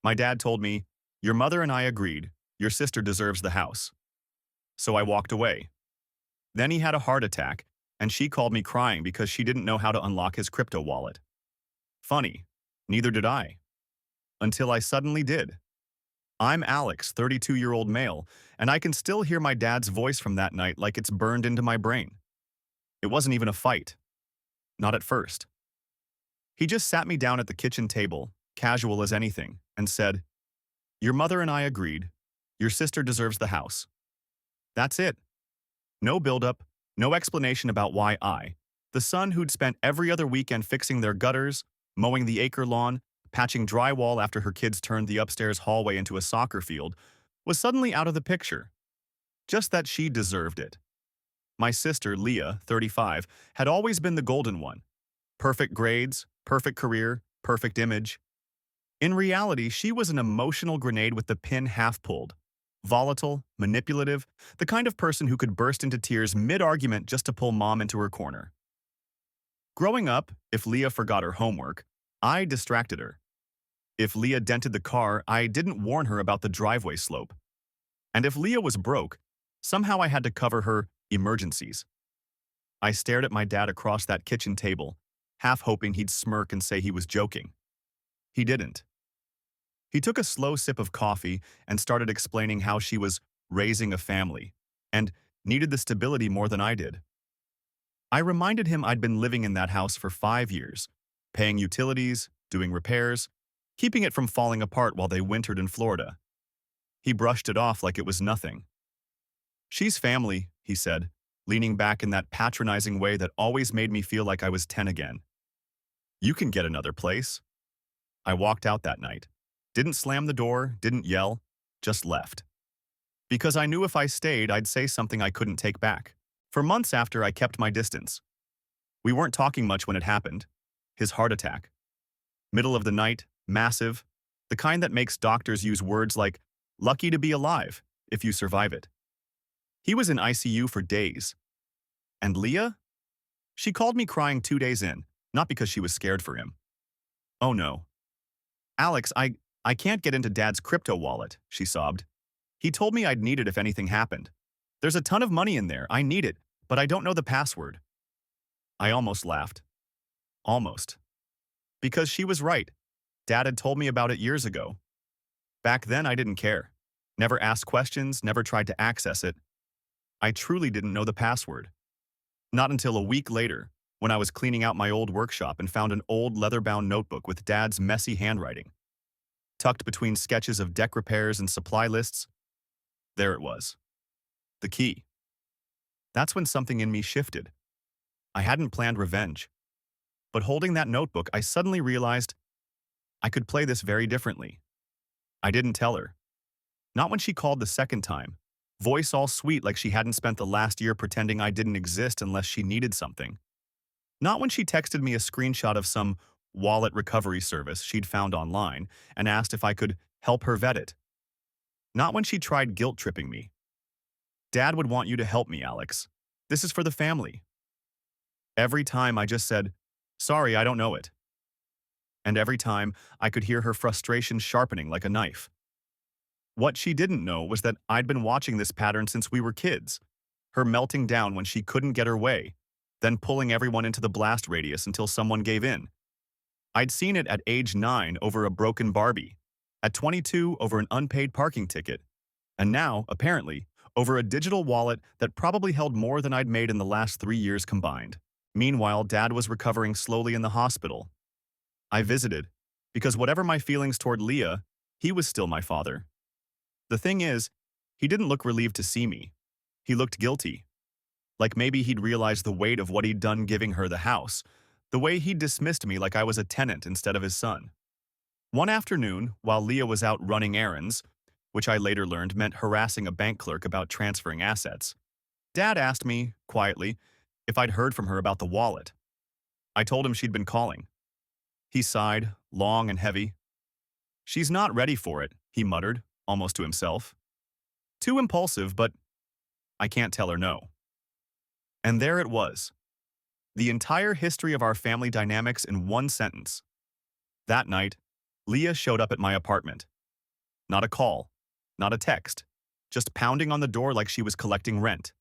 My dad told me, "Your mother and I agreed. Your sister deserves the house." So I walked away. Then he had a heart attack, and she called me crying because she didn't know how to unlock his crypto wallet. Funny, neither did I. Until I suddenly did. I'm Alex, 32-year-old male, and I can still hear my dad's voice from that night like it's burned into my brain. It wasn't even a fight. Not at first. He just sat me down at the kitchen table, casual as anything, and said, "Your mother and I agreed. Your sister deserves the house." That's it. No buildup, no explanation about why I, the son who'd spent every other weekend fixing their gutters, mowing the acre lawn, patching drywall after her kids turned the upstairs hallway into a soccer field, was suddenly out of the picture. Just that she deserved it. My sister, Leah, 35, had always been the golden one. Perfect grades, perfect career, perfect image. In reality, she was an emotional grenade with the pin half pulled. Volatile, manipulative, the kind of person who could burst into tears mid-argument just to pull mom into her corner. Growing up, if Leah forgot her homework, I distracted her. If Leah dented the car, I didn't warn her about the driveway slope. And if Leah was broke, somehow I had to cover her emergencies. I stared at my dad across that kitchen table, half hoping he'd smirk and say he was joking. He didn't. He took a slow sip of coffee and started explaining how she was raising a family and needed the stability more than I did. I reminded him I'd been living in that house for 5 years, paying utilities, doing repairs, keeping it from falling apart while they wintered in Florida. He brushed it off like it was nothing. "She's family," he said, leaning back in that patronizing way that always made me feel like I was 10 again. "You can get another place." I walked out that night. Didn't slam the door, didn't yell, just left. Because I knew if I stayed, I'd say something I couldn't take back. For months after, I kept my distance. We weren't talking much when it happened. His heart attack. Middle of the night, massive, the kind that makes doctors use words like, "lucky to be alive," if you survive it. He was in ICU for days. And Leah? She called me crying 2 days in, not because she was scared for him. "Oh no. Alex, I can't get into Dad's crypto wallet," she sobbed. "He told me I'd need it if anything happened. There's a ton of money in there, I need it, but I don't know the password." I almost laughed. Almost. Because she was right. Dad had told me about it years ago. Back then, I didn't care. Never asked questions, never tried to access it. I truly didn't know the password. Not until a week later, when I was cleaning out my old workshop and found an old leather-bound notebook with Dad's messy handwriting. Tucked between sketches of deck repairs and supply lists, there it was. The key. That's when something in me shifted. I hadn't planned revenge. But holding that notebook, I suddenly realized I could play this very differently. I didn't tell her. Not when she called the second time, voice all sweet like she hadn't spent the last year pretending I didn't exist unless she needed something. Not when she texted me a screenshot of some wallet recovery service she'd found online and asked if I could help her vet it. Not when she tried guilt-tripping me. "Dad would want you to help me, Alex. This is for the family." Every time I just said, "Sorry, I don't know it." And every time I could hear her frustration sharpening like a knife. What she didn't know was that I'd been watching this pattern since we were kids. Her melting down when she couldn't get her way, then pulling everyone into the blast radius until someone gave in. I'd seen it at age 9 over a broken Barbie, at 22 over an unpaid parking ticket, and now, apparently, over a digital wallet that probably held more than I'd made in the last 3 years combined. Meanwhile, Dad was recovering slowly in the hospital. I visited, because whatever my feelings toward Leah, he was still my father. The thing is, he didn't look relieved to see me. He looked guilty. Like maybe he'd realized the weight of what he'd done giving her the house, the way he'd dismissed me like I was a tenant instead of his son. One afternoon, while Leah was out running errands, which I later learned meant harassing a bank clerk about transferring assets, Dad asked me, quietly, if I'd heard from her about the wallet. I told him she'd been calling. He sighed, long and heavy. "She's not ready for it," he muttered, almost to himself. "Too impulsive, but I can't tell her no." And there it was. The entire history of our family dynamics in one sentence. That night, Leah showed up at my apartment. Not a call, not a text, just pounding on the door like she was collecting rent.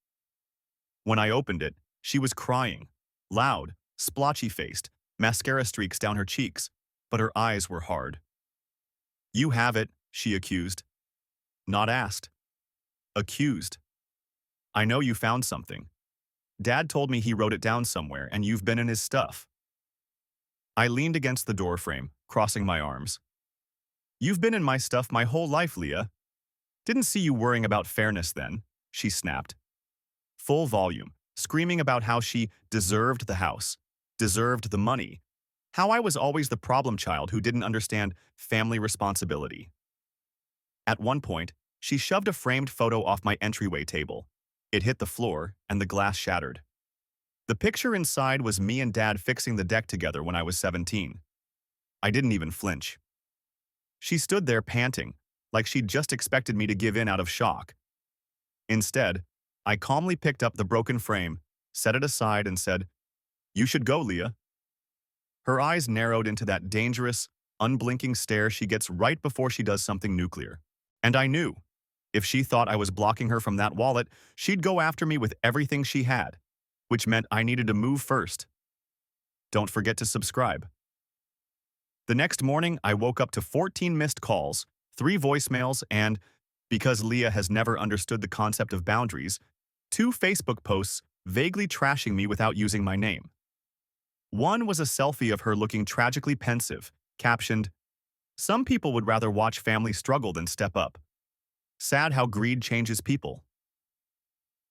When I opened it, she was crying, loud, splotchy-faced, mascara streaks down her cheeks, but her eyes were hard. "You have it," she accused. Not asked. Accused. "I know you found something. Dad told me he wrote it down somewhere and you've been in his stuff." I leaned against the doorframe, crossing my arms. "You've been in my stuff my whole life, Leah. Didn't see you worrying about fairness then," she snapped. Full volume, screaming about how she deserved the house, deserved the money, how I was always the problem child who didn't understand family responsibility. At one point, she shoved a framed photo off my entryway table. It hit the floor, and the glass shattered. The picture inside was me and Dad fixing the deck together when I was 17. I didn't even flinch. She stood there panting, like she'd just expected me to give in out of shock. Instead, I calmly picked up the broken frame, set it aside, and said, "You should go, Leah." Her eyes narrowed into that dangerous, unblinking stare she gets right before she does something nuclear. And I knew, if she thought I was blocking her from that wallet, she'd go after me with everything she had, which meant I needed to move first. Don't forget to subscribe. The next morning, I woke up to 14 missed calls, 3 voicemails, and, because Leah has never understood the concept of boundaries, 2 Facebook posts vaguely trashing me without using my name. One was a selfie of her looking tragically pensive, captioned, "Some people would rather watch family struggle than step up. Sad how greed changes people."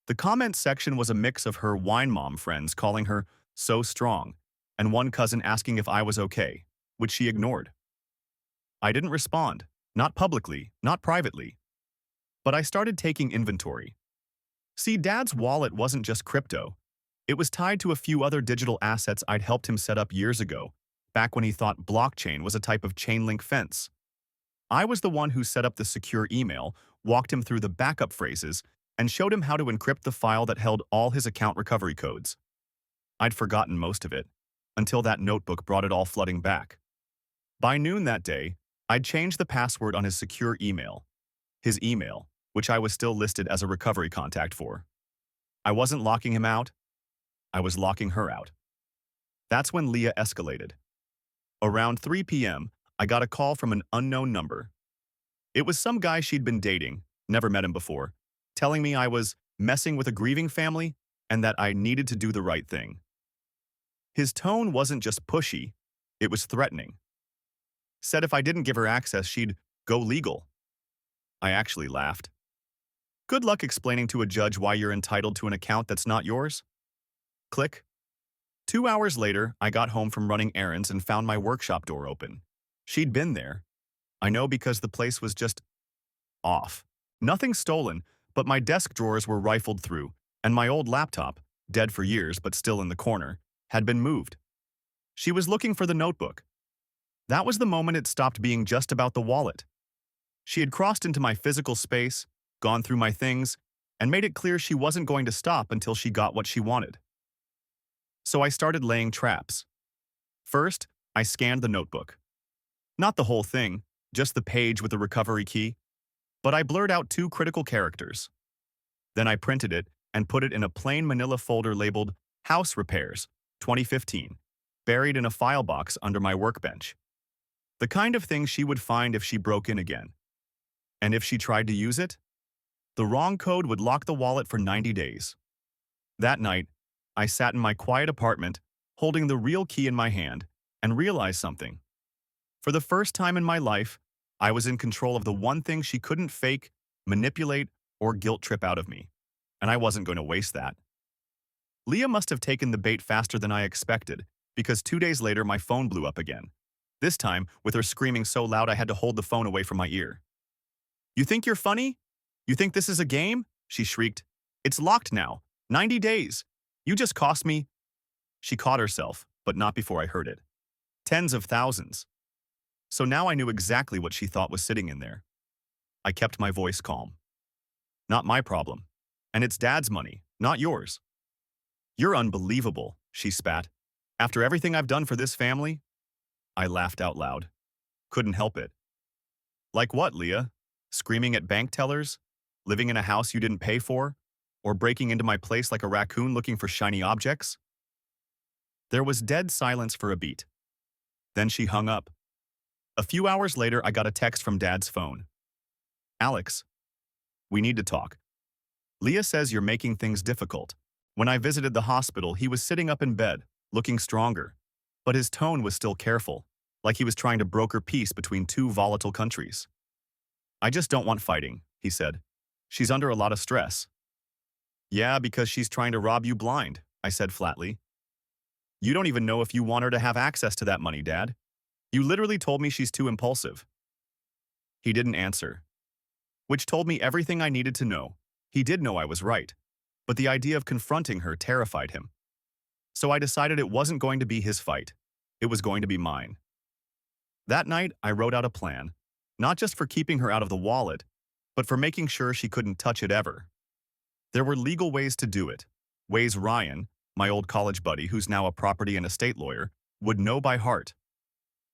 The comment section was a mix of her wine mom friends calling her so strong, and one cousin asking if I was okay, which she ignored. I didn't respond, not publicly, not privately. But I started taking inventory. See, Dad's wallet wasn't just crypto. It was tied to a few other digital assets I'd helped him set up years ago, back when he thought blockchain was a type of chain link fence. I was the one who set up the secure email, walked him through the backup phrases, and showed him how to encrypt the file that held all his account recovery codes. I'd forgotten most of it, until that notebook brought it all flooding back. By noon that day, I'd changed the password on his secure email. His email, which I was still listed as a recovery contact for. I wasn't locking him out. I was locking her out. That's when Leah escalated. Around 3 p.m., I got a call from an unknown number. It was some guy she'd been dating, never met him before, telling me I was messing with a grieving family and that I needed to do the right thing. His tone wasn't just pushy, it was threatening. Said if I didn't give her access, she'd go legal. I actually laughed. Good luck explaining to a judge why you're entitled to an account that's not yours. Click. 2 hours later, I got home from running errands and found my workshop door open. She'd been there. I know because the place was just off. Nothing stolen, but my desk drawers were rifled through, and my old laptop, dead for years but still in the corner, had been moved. She was looking for the notebook. That was the moment it stopped being just about the wallet. She had crossed into my physical space, gone through my things, and made it clear she wasn't going to stop until she got what she wanted. So I started laying traps. First, I scanned the notebook. Not the whole thing, just the page with the recovery key, but I blurred out 2 critical characters. Then I printed it and put it in a plain manila folder labeled House Repairs, 2015, buried in a file box under my workbench. The kind of thing she would find if she broke in again. And if she tried to use it, the wrong code would lock the wallet for 90 days. That night, I sat in my quiet apartment, holding the real key in my hand, and realized something. For the first time in my life, I was in control of the one thing she couldn't fake, manipulate, or guilt trip out of me. And I wasn't going to waste that. Leah must have taken the bait faster than I expected, because 2 days later my phone blew up again. This time, with her screaming so loud I had to hold the phone away from my ear. "You think you're funny? You think this is a game?" she shrieked. "It's locked now. 90 days. You just cost me." She caught herself, but not before I heard it. Tens of thousands. So now I knew exactly what she thought was sitting in there. I kept my voice calm. "Not my problem. And it's Dad's money, not yours." "You're unbelievable," she spat. "After everything I've done for this family?" I laughed out loud. Couldn't help it. Like what, Leah? Screaming at bank tellers? Living in a house you didn't pay for? Or breaking into my place like a raccoon looking for shiny objects? There was dead silence for a beat. Then she hung up. A few hours later, I got a text from Dad's phone. Alex, we need to talk. Leah says you're making things difficult. When I visited the hospital, he was sitting up in bed, looking stronger. But his tone was still careful, like he was trying to broker peace between two volatile countries. I just don't want fighting, he said. She's under a lot of stress. Yeah, because she's trying to rob you blind, I said flatly. You don't even know if you want her to have access to that money, Dad. You literally told me she's too impulsive. He didn't answer, which told me everything I needed to know. He did know I was right, but the idea of confronting her terrified him. So I decided it wasn't going to be his fight. It was going to be mine. That night, I wrote out a plan, not just for keeping her out of the wallet, but for making sure she couldn't touch it ever. There were legal ways to do it, ways Ryan, my old college buddy who's now a property and estate lawyer, would know by heart.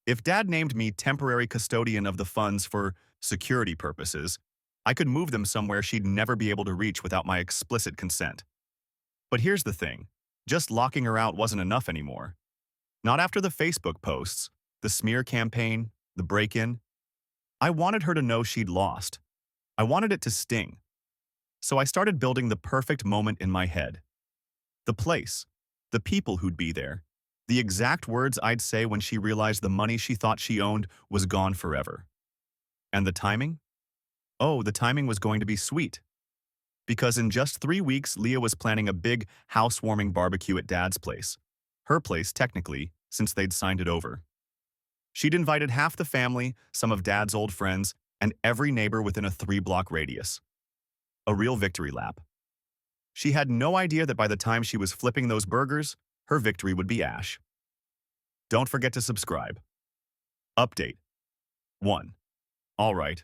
If Dad named me temporary custodian of the funds for security purposes, I could move them somewhere she'd never be able to reach without my explicit consent. But here's the thing, just locking her out wasn't enough anymore. Not after the Facebook posts, the smear campaign, the break-in. I wanted her to know she'd lost. I wanted it to sting. So I started building the perfect moment in my head. The place, the people who'd be there, the exact words I'd say when she realized the money she thought she owned was gone forever. And the timing? Oh, the timing was going to be sweet. Because in just 3 weeks, Leah was planning a big housewarming barbecue at Dad's place. Her place, technically, since they'd signed it over. She'd invited half the family, some of Dad's old friends, and every neighbor within a 3-block radius. A real victory lap. She had no idea that by the time she was flipping those burgers, her victory would be ash. Don't forget to subscribe. Update 1. All right.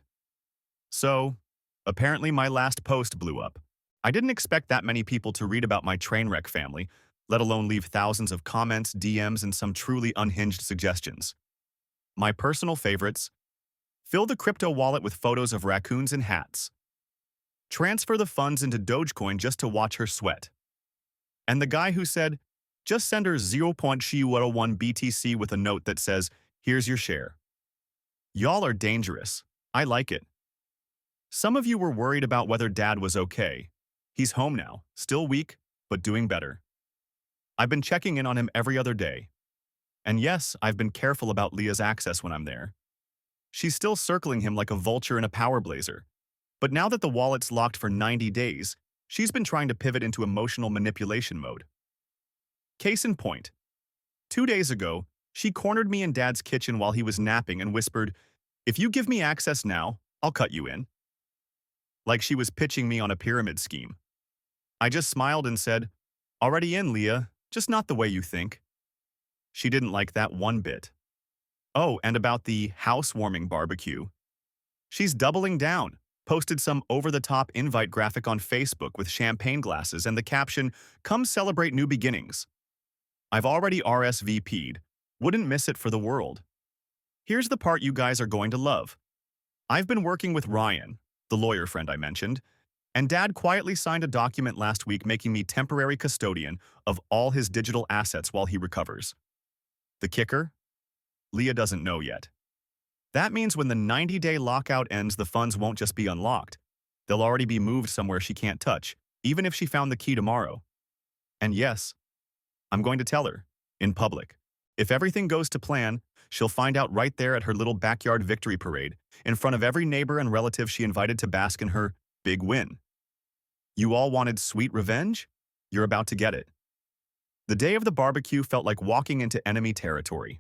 So, apparently my last post blew up. I didn't expect that many people to read about my train wreck family, let alone leave thousands of comments, DMs, and some truly unhinged suggestions. My personal favorites: fill the crypto wallet with photos of raccoons and hats. Transfer the funds into Dogecoin just to watch her sweat. And the guy who said, just send her 0.01 BTC with a note that says, here's your share. Y'all are dangerous. I like it. Some of you were worried about whether Dad was okay. He's home now, still weak, but doing better. I've been checking in on him every other day. And yes, I've been careful about Leah's access when I'm there. She's still circling him like a vulture in a power blazer. But now that the wallet's locked for 90 days, she's been trying to pivot into emotional manipulation mode. Case in point. 2 days ago, she cornered me in Dad's kitchen while he was napping and whispered, if you give me access now, I'll cut you in. Like she was pitching me on a pyramid scheme. I just smiled and said, already in, Leah, just not the way you think. She didn't like that one bit. Oh, and about the housewarming barbecue. She's doubling down. Posted some over-the-top invite graphic on Facebook with champagne glasses and the caption, come celebrate new beginnings. I've already RSVP'd. Wouldn't miss it for the world. Here's the part you guys are going to love. I've been working with Ryan, the lawyer friend I mentioned, and Dad quietly signed a document last week making me temporary custodian of all his digital assets while he recovers. The kicker? Leah doesn't know yet. That means when the 90-day lockout ends, the funds won't just be unlocked. They'll already be moved somewhere she can't touch, even if she found the key tomorrow. And yes, I'm going to tell her, in public. If everything goes to plan, she'll find out right there at her little backyard victory parade, in front of every neighbor and relative she invited to bask in her big win. You all wanted sweet revenge? You're about to get it. The day of the barbecue felt like walking into enemy territory.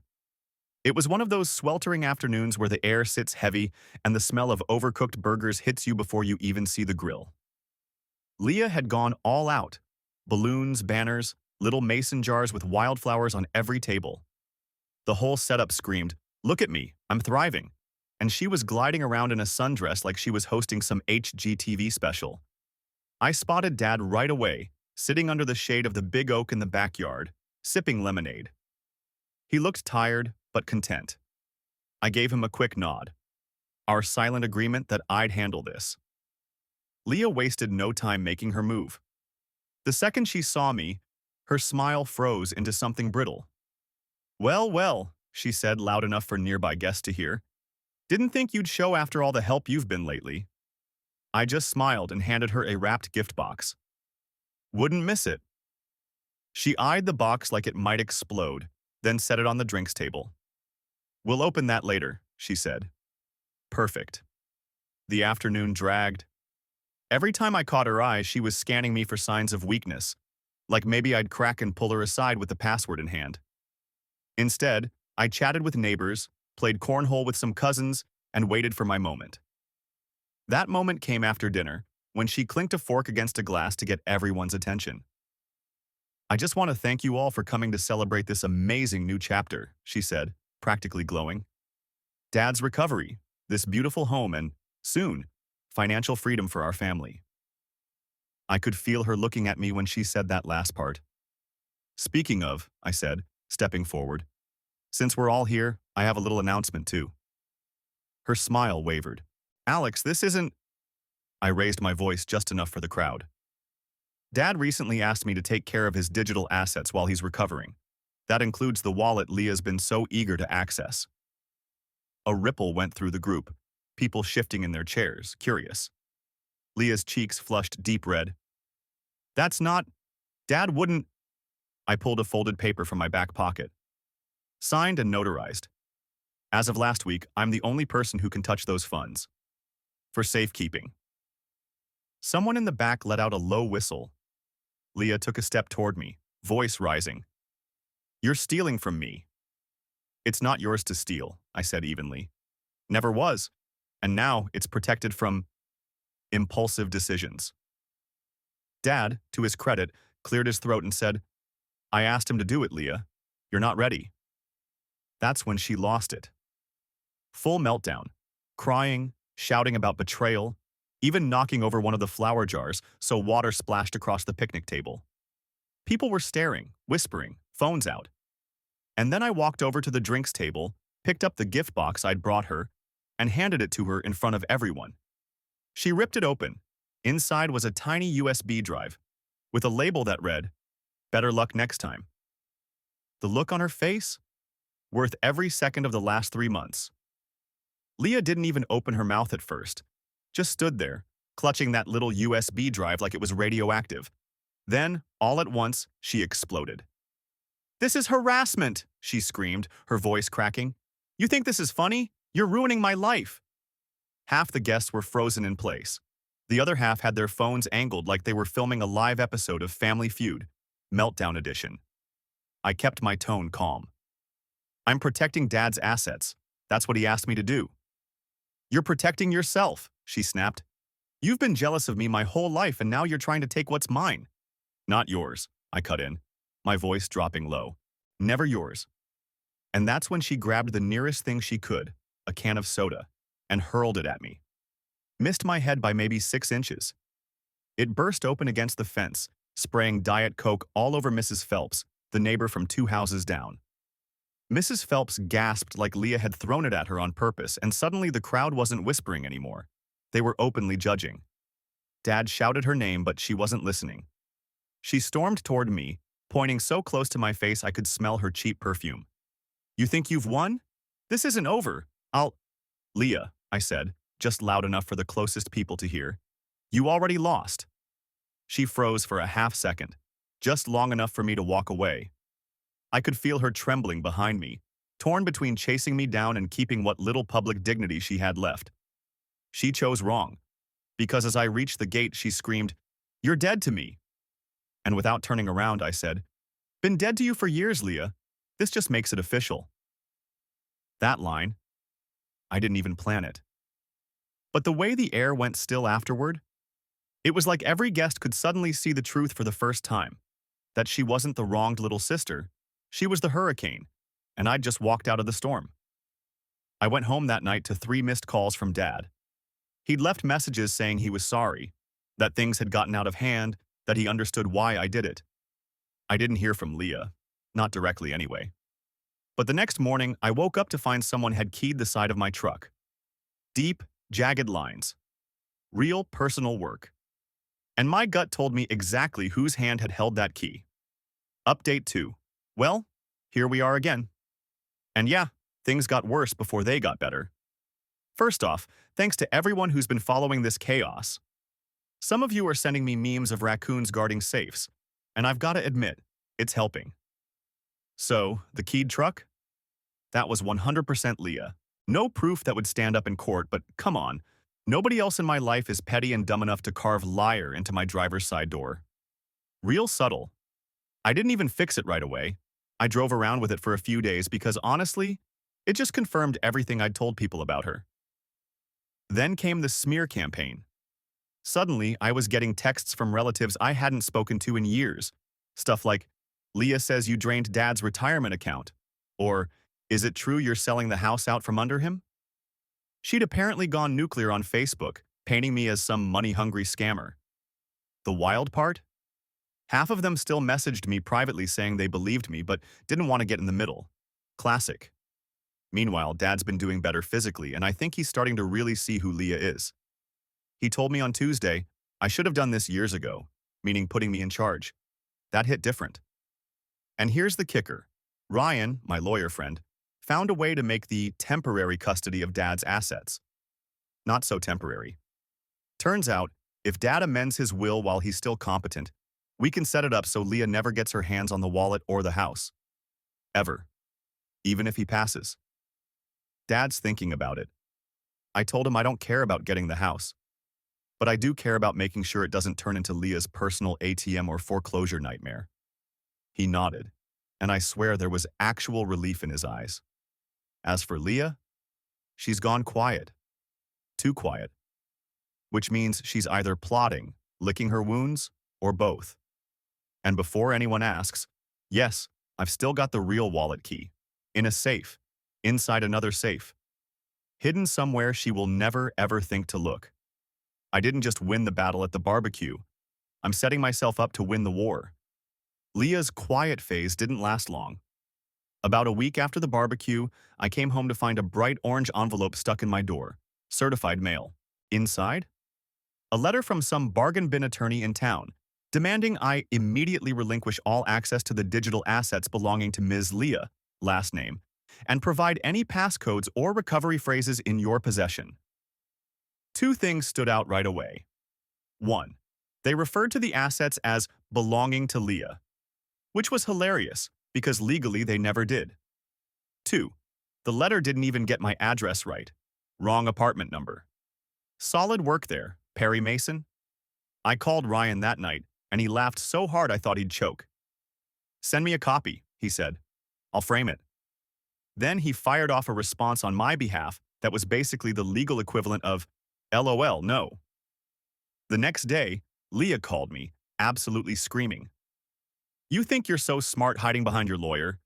It was one of those sweltering afternoons where the air sits heavy and the smell of overcooked burgers hits you before you even see the grill. Leah had gone all out. Balloons, banners, little mason jars with wildflowers on every table. The whole setup screamed, look at me, I'm thriving. And she was gliding around in a sundress like she was hosting some HGTV special. I spotted Dad right away, sitting under the shade of the big oak in the backyard, sipping lemonade. He looked tired, but content. I gave him a quick nod. Our silent agreement that I'd handle this. Leah wasted no time making her move. The second she saw me, her smile froze into something brittle. "Well, well," she said loud enough for nearby guests to hear. "Didn't think you'd show after all the help you've been lately." I just smiled and handed her a wrapped gift box. "Wouldn't miss it." She eyed the box like it might explode, then set it on the drinks table. "We'll open that later," she said. Perfect. The afternoon dragged. Every time I caught her eye, she was scanning me for signs of weakness, like maybe I'd crack and pull her aside with the password in hand. Instead, I chatted with neighbors, played cornhole with some cousins, and waited for my moment. That moment came after dinner, when she clinked a fork against a glass to get everyone's attention. "I just want to thank you all for coming to celebrate this amazing new chapter," she said, practically glowing. "Dad's recovery, this beautiful home, and, soon, financial freedom for our family." I could feel her looking at me when she said that last part. "Speaking of," I said, stepping forward, "since we're all here, I have a little announcement too." Her smile wavered. "Alex, this isn't—" I raised my voice just enough for the crowd. "Dad recently asked me to take care of his digital assets while he's recovering. That includes the wallet Leah's been so eager to access." A ripple went through the group, people shifting in their chairs, curious. Leah's cheeks flushed deep red. "That's not— Dad wouldn't—" I pulled a folded paper from my back pocket. Signed and notarized. "As of last week, I'm the only person who can touch those funds. For safekeeping." Someone in the back let out a low whistle. Leah took a step toward me, voice rising. "You're stealing from me." "It's not yours to steal," I said evenly. "Never was. And now it's protected from impulsive decisions." Dad, to his credit, cleared his throat and said, "I asked him to do it, Leah. You're not ready." That's when she lost it. Full meltdown, crying, shouting about betrayal, even knocking over one of the flower jars so water splashed across the picnic table. People were staring, whispering, phones out. And then I walked over to the drinks table, picked up the gift box I'd brought her, and handed it to her in front of everyone. She ripped it open. Inside was a tiny USB drive, with a label that read, "Better luck next time." The look on her face? Worth every second of the last 3 months. Leah didn't even open her mouth at first, just stood there, clutching that little USB drive like it was radioactive. Then, all at once, she exploded. "This is harassment!" she screamed, her voice cracking. "You think this is funny? You're ruining my life!" Half the guests were frozen in place. The other half had their phones angled like they were filming a live episode of Family Feud, Meltdown Edition. I kept my tone calm. "I'm protecting Dad's assets. That's what he asked me to do." "You're protecting yourself," she snapped. "You've been jealous of me my whole life and now you're trying to take what's mine." "Not yours," I cut in, my voice dropping low. "Never yours." And that's when she grabbed the nearest thing she could, a can of soda, and hurled it at me. Missed my head by maybe 6 inches. It burst open against the fence, spraying Diet Coke all over Mrs. Phelps, the neighbor from 2 houses down. Mrs. Phelps gasped like Leah had thrown it at her on purpose, and suddenly the crowd wasn't whispering anymore. They were openly judging. Dad shouted her name, but she wasn't listening. She stormed toward me, pointing so close to my face I could smell her cheap perfume. "You think you've won? This isn't over. Leah," I said, just loud enough for the closest people to hear. "You already lost." She froze for a half second, just long enough for me to walk away. I could feel her trembling behind me, torn between chasing me down and keeping what little public dignity she had left. She chose wrong, because as I reached the gate, she screamed, "You're dead to me." And without turning around, I said, "Been dead to you for years, Leah. This just makes it official." That line, I didn't even plan it. But the way the air went still afterward, it was like every guest could suddenly see the truth for the first time, that she wasn't the wronged little sister, she was the hurricane, and I'd just walked out of the storm. I went home that night to 3 missed calls from Dad. He'd left messages saying he was sorry, that things had gotten out of hand, that he understood why I did it. I didn't hear from Leah, not directly anyway. But the next morning, I woke up to find someone had keyed the side of my truck. Deep, jagged lines. Real personal work. And my gut told me exactly whose hand had held that key. Update 2. Well, here we are again. And yeah, things got worse before they got better. First off, thanks to everyone who's been following this chaos. Some of you are sending me memes of raccoons guarding safes, and I've got to admit, it's helping. So, the keyed truck? That was 100% Leah. No proof that would stand up in court, but come on. Nobody else in my life is petty and dumb enough to carve liar into my driver's side door. Real subtle. I didn't even fix it right away. I drove around with it for a few days because honestly, it just confirmed everything I'd told people about her. Then came the smear campaign. Suddenly, I was getting texts from relatives I hadn't spoken to in years. Stuff like, Leah says you drained Dad's retirement account. Or, is it true you're selling the house out from under him? She'd apparently gone nuclear on Facebook, painting me as some money-hungry scammer. The wild part? Half of them still messaged me privately saying they believed me but didn't want to get in the middle. Classic. Meanwhile, Dad's been doing better physically, and I think he's starting to really see who Leah is. He told me on Tuesday, I should have done this years ago, meaning putting me in charge. That hit different. And here's the kicker. Ryan, my lawyer friend, found a way to make the temporary custody of Dad's assets. Not so temporary. Turns out, if Dad amends his will while he's still competent, we can set it up so Leah never gets her hands on the wallet or the house. Ever. Even if he passes. Dad's thinking about it. I told him I don't care about getting the house. But I do care about making sure it doesn't turn into Leah's personal ATM or foreclosure nightmare. He nodded, and I swear there was actual relief in his eyes. As for Leah, she's gone quiet. Too quiet. Which means she's either plotting, licking her wounds, or both. And before anyone asks, yes, I've still got the real wallet key. In a safe. Inside another safe. Hidden somewhere she will never ever think to look. I didn't just win the battle at the barbecue. I'm setting myself up to win the war. Leah's quiet phase didn't last long. About a week after the barbecue, I came home to find a bright orange envelope stuck in my door. Certified mail. Inside? A letter from some bargain bin attorney in town, demanding I immediately relinquish all access to the digital assets belonging to Ms. Leah, last name, and provide any passcodes or recovery phrases in your possession. Two things stood out right away. 1. They referred to the assets as belonging to Leah, which was hilarious because legally they never did. 2. The letter didn't even get my address right. Wrong apartment number. Solid work there, Perry Mason. I called Ryan that night, and he laughed so hard I thought he'd choke. Send me a copy, he said. I'll frame it. Then he fired off a response on my behalf that was basically the legal equivalent of, LOL, no. The next day, Leah called me, absolutely screaming. You think you're so smart hiding behind your lawyer?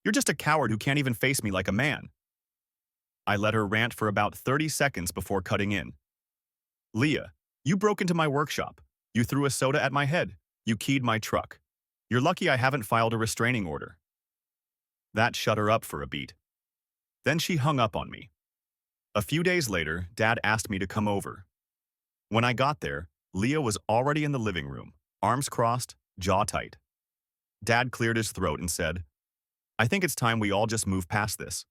You're just a coward who can't even face me like a man. I let her rant for about 30 seconds before cutting in. Leah, you broke into my workshop. You threw a soda at my head. You keyed my truck. You're lucky I haven't filed a restraining order. That shut her up for a beat. Then she hung up on me. A few days later, Dad asked me to come over. When I got there, Leah was already in the living room, arms crossed, jaw tight. Dad cleared his throat and said, I think it's time we all just move past this.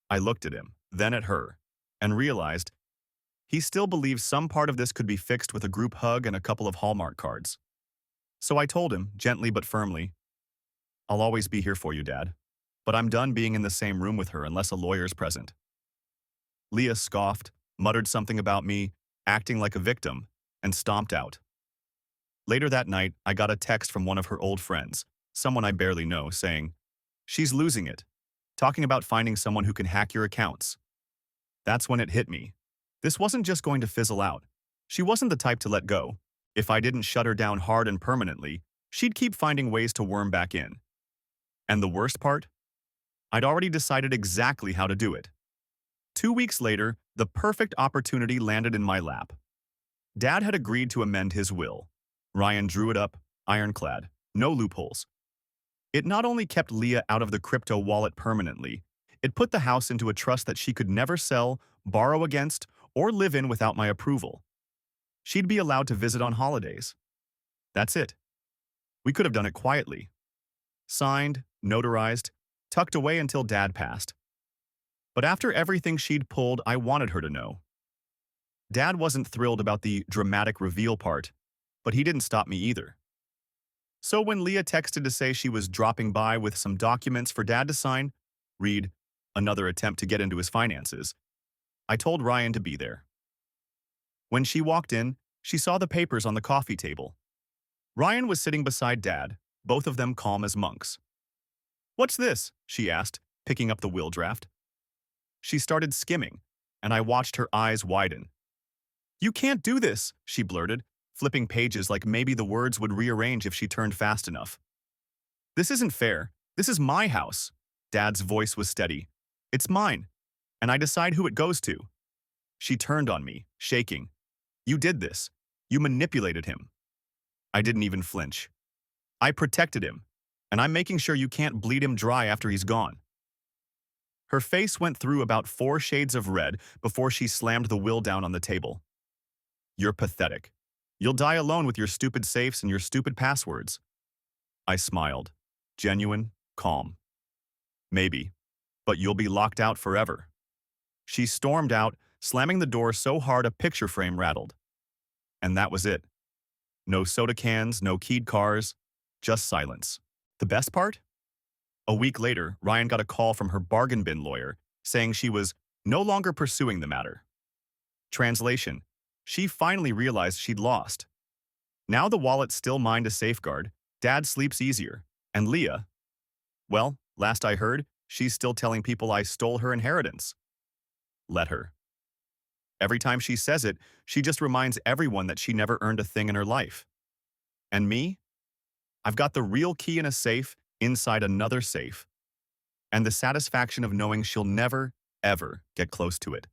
I looked at him, then at her, and realized he still believes some part of this could be fixed with a group hug and a couple of Hallmark cards. So I told him, gently but firmly, I'll always be here for you, Dad, but I'm done being in the same room with her unless a lawyer's present. Leah scoffed, muttered something about me acting like a victim, and stomped out. Later that night, I got a text from one of her old friends, someone I barely know, saying, she's losing it, talking about finding someone who can hack your accounts. That's when it hit me. This wasn't just going to fizzle out. She wasn't the type to let go. If I didn't shut her down hard and permanently, she'd keep finding ways to worm back in. And the worst part? I'd already decided exactly how to do it. 2 weeks later, the perfect opportunity landed in my lap. Dad had agreed to amend his will. Ryan drew it up, ironclad, no loopholes. It not only kept Leah out of the crypto wallet permanently, it put the house into a trust that she could never sell, borrow against, or live in without my approval. She'd be allowed to visit on holidays. That's it. We could have done it quietly. Signed, notarized, tucked away until Dad passed. But after everything she'd pulled, I wanted her to know. Dad wasn't thrilled about the dramatic reveal part, but he didn't stop me either. So when Leah texted to say she was dropping by with some documents for Dad to sign, read, another attempt to get into his finances, I told Ryan to be there. When she walked in, she saw the papers on the coffee table. Ryan was sitting beside Dad, both of them calm as monks. "What's this?" she asked, picking up the will draft. She started skimming, and I watched her eyes widen. "You can't do this," she blurted, flipping pages like maybe the words would rearrange if she turned fast enough. "This isn't fair. This is my house." Dad's voice was steady. "It's mine, and I decide who it goes to." She turned on me, shaking. "You did this. You manipulated him." I didn't even flinch. "I protected him, and I'm making sure you can't bleed him dry after he's gone." Her face went through about 4 shades of red before she slammed the will down on the table. "You're pathetic. You'll die alone with your stupid safes and your stupid passwords." I smiled, genuine, calm. "Maybe, but you'll be locked out forever." She stormed out, slamming the door so hard a picture frame rattled. And that was it. No soda cans, no keyed cars, just silence. The best part? A week later, Ryan got a call from her bargain bin lawyer saying she was no longer pursuing the matter. Translation: she finally realized she'd lost. Now the wallet's still mine to safeguard, Dad sleeps easier, and Leah, well, last I heard, she's still telling people I stole her inheritance. Let her. Every time she says it, she just reminds everyone that she never earned a thing in her life. And me? I've got the real key in a safe inside another safe, and the satisfaction of knowing she'll never, ever get close to it.